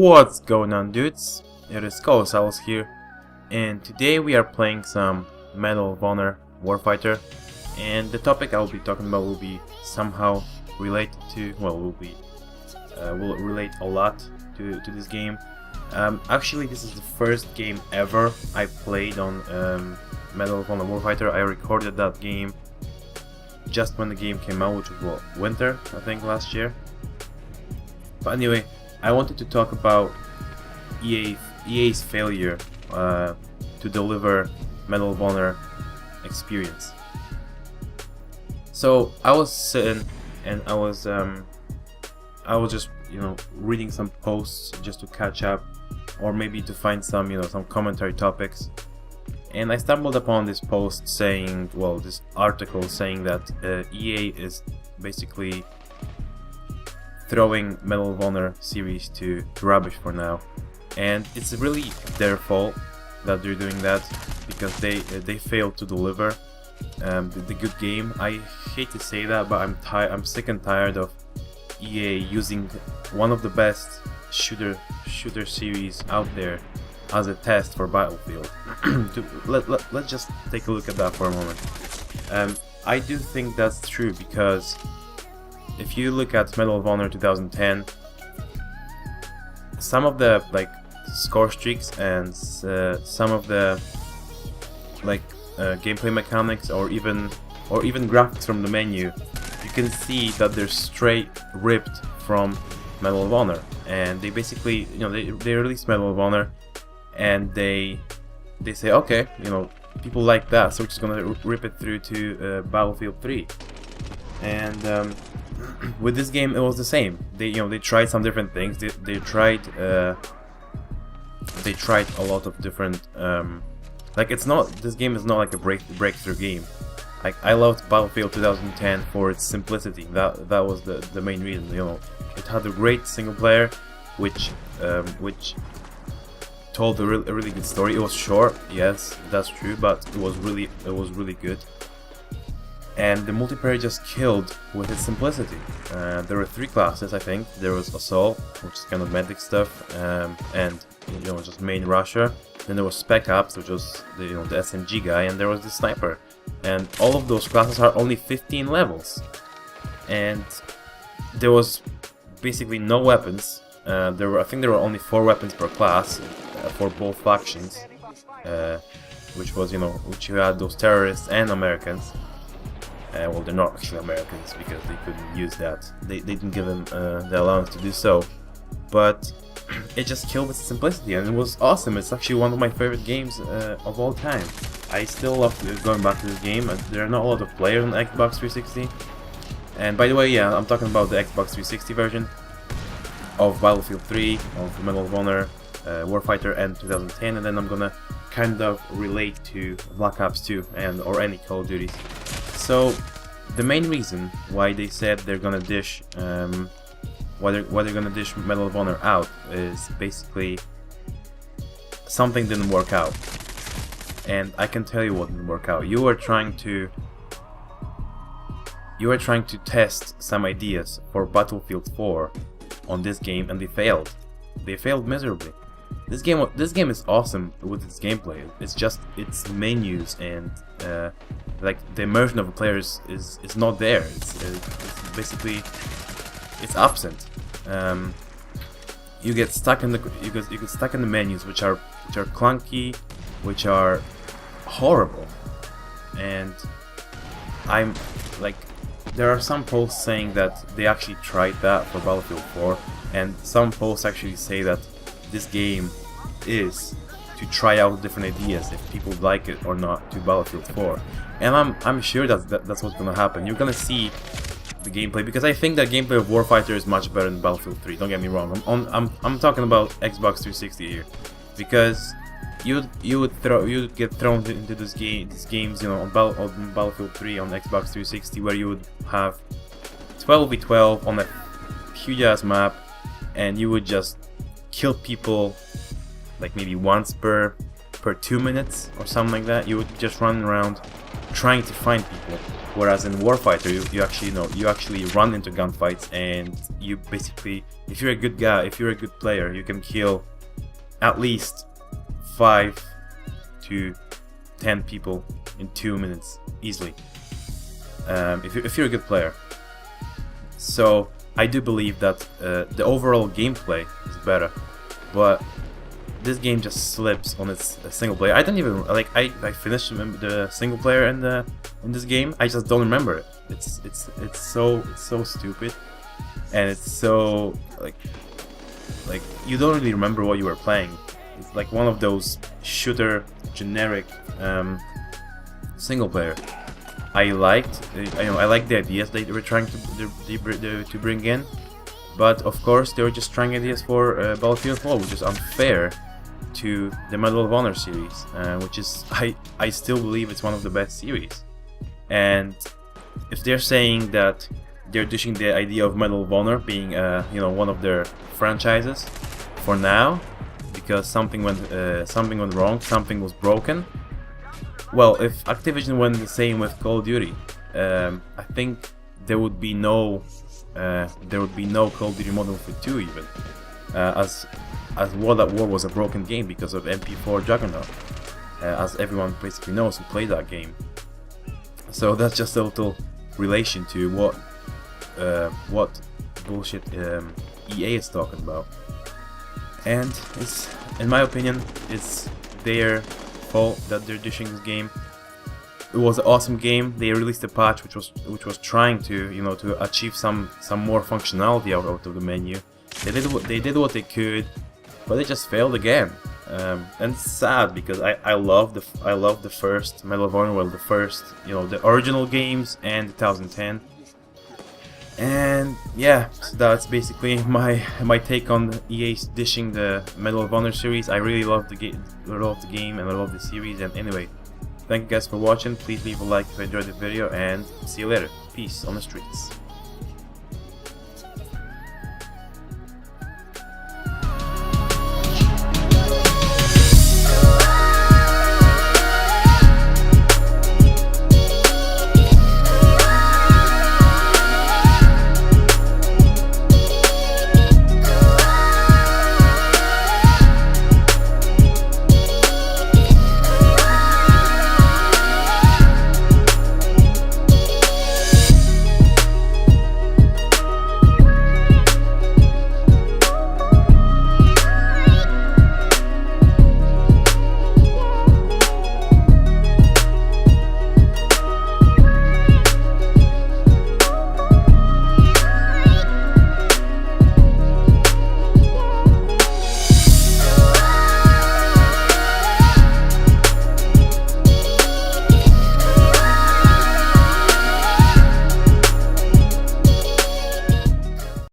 What's going on, dudes? It is Kolosalus here, and today we are playing some Medal of Honor Warfighter, and the topic I'll be talking about will be somehow related to, will relate a lot to this game. Actually, this is the first game ever I played on Medal of Honor Warfighter. I recorded that game just when the game came out, which was winter, I think, last year. But anyway, I wanted to talk about EA's failure to deliver Medal of Honor experience. So I was sitting and I was just reading some posts just to catch up, or maybe to find some some commentary topics, and I stumbled upon this post saying, this article saying that EA is basically throwing Medal of Honor series to rubbish for now, and it's really their fault that they're doing that, because they failed to deliver the good game. I hate to say that, but I'm sick and tired of EA using one of the best shooter series out there as a test for Battlefield. Let's just take a look at that for a moment. I do think that's true, because if you look at Medal of Honor 2010, some of the score streaks and some of the gameplay mechanics, or even graphics from the menu, you can see that they're straight ripped from Medal of Honor. And they basically, they release Medal of Honor, and they say, okay, people like that, so we're just gonna rip it through to Battlefield 3. And with this game, it was the same. They tried some different things. They tried a lot of different this game is not like a breakthrough game. I loved Battlefield 2010 for its simplicity. That was the main reason. It had a great single player, which told a really good story. It was short, yes, that's true, but it was really good. And the multiplayer just killed with its simplicity. There were 3 classes, I think. There was Assault, which is kind of medic stuff, and just main rusher. Then there was Spec Ops, which was the SMG guy, and there was the sniper. And all of those classes are only 15 levels, and there was basically no weapons. I think there were only 4 weapons per class for both factions, which you had those terrorists and Americans. Well, they're not actually Americans, because they couldn't use that. They didn't give them the allowance to do so. But it just killed with simplicity, and it was awesome. It's actually one of my favorite games of all time. I still love going back to this game. There are not a lot of players on Xbox 360. And by the way, yeah, I'm talking about the Xbox 360 version of Battlefield 3, of Medal of Honor, Warfighter, and 2010, and then I'm gonna kind of relate to Black Ops 2 or any Call of Duties. So the main reason why they said they're gonna dish why they're gonna dish Medal of Honor out is basically something didn't work out, and I can tell you what didn't work out. You were trying to test some ideas for Battlefield 4 on this game, and they failed. They failed miserably. This game is awesome with its gameplay. It's just its menus and the immersion of the players is not there. It's basically absent. You get stuck in the menus, which are clunky, which are horrible. And there are some posts saying that they actually tried that for Battlefield 4, and some posts actually say that this game is to try out different ideas, if people like it or not, to Battlefield 4. And I'm sure that's what's gonna happen. You're gonna see the gameplay, because I think that gameplay of Warfighter is much better than Battlefield 3. Don't get me wrong. I'm talking about Xbox 360 here, because you'd get thrown into these games, on Battlefield 3 on Xbox 360, where you would have 12v12 on a huge ass map, and you would just kill people maybe once per 2 minutes or something like that. You would just run around trying to find people Whereas in Warfighter, you actually you actually run into gunfights, and you basically, if you're a good guy, if you're a good player, you can kill at least 5 to 10 people in 2 minutes easily. If you're a good player. So I do believe that the overall gameplay is better, but this game just slips on its single player. I don't even like. I finished the single player in this game. I just don't remember it. It's so stupid, and it's so like you don't really remember what you were playing. It's like one of those shooter generic single player. I liked the ideas they were trying to bring in, but of course they were just trying ideas for Battlefield 4, which is unfair to the Medal of Honor series, which is I still believe it's one of the best series. And if they're saying that they're dishing the idea of Medal of Honor being one of their franchises for now, because something went wrong, something was broken. Well, if Activision went the same with Call of Duty, I think there would be no Call of Duty Modern Warfare 2 even, as World at War was a broken game because of MP4 Juggernaut, as everyone basically knows who played that game. So that's just a little relation to what bullshit EA is talking about. And it's, in my opinion, it's their fault that they're dishing this game. It was an awesome game. They released a patch which was trying to to achieve some more functionality out of the menu. They did what they could, but they just failed again. And it's sad because I love the first Medal of Honor, well, the first the original games and 2010. And yeah, so that's basically my take on the EA's dishing the Medal of Honor series. I really love the game, and I love the series. And anyway, thank you guys for watching. Please leave a like if you enjoyed the video, and see you later. Peace on the streets.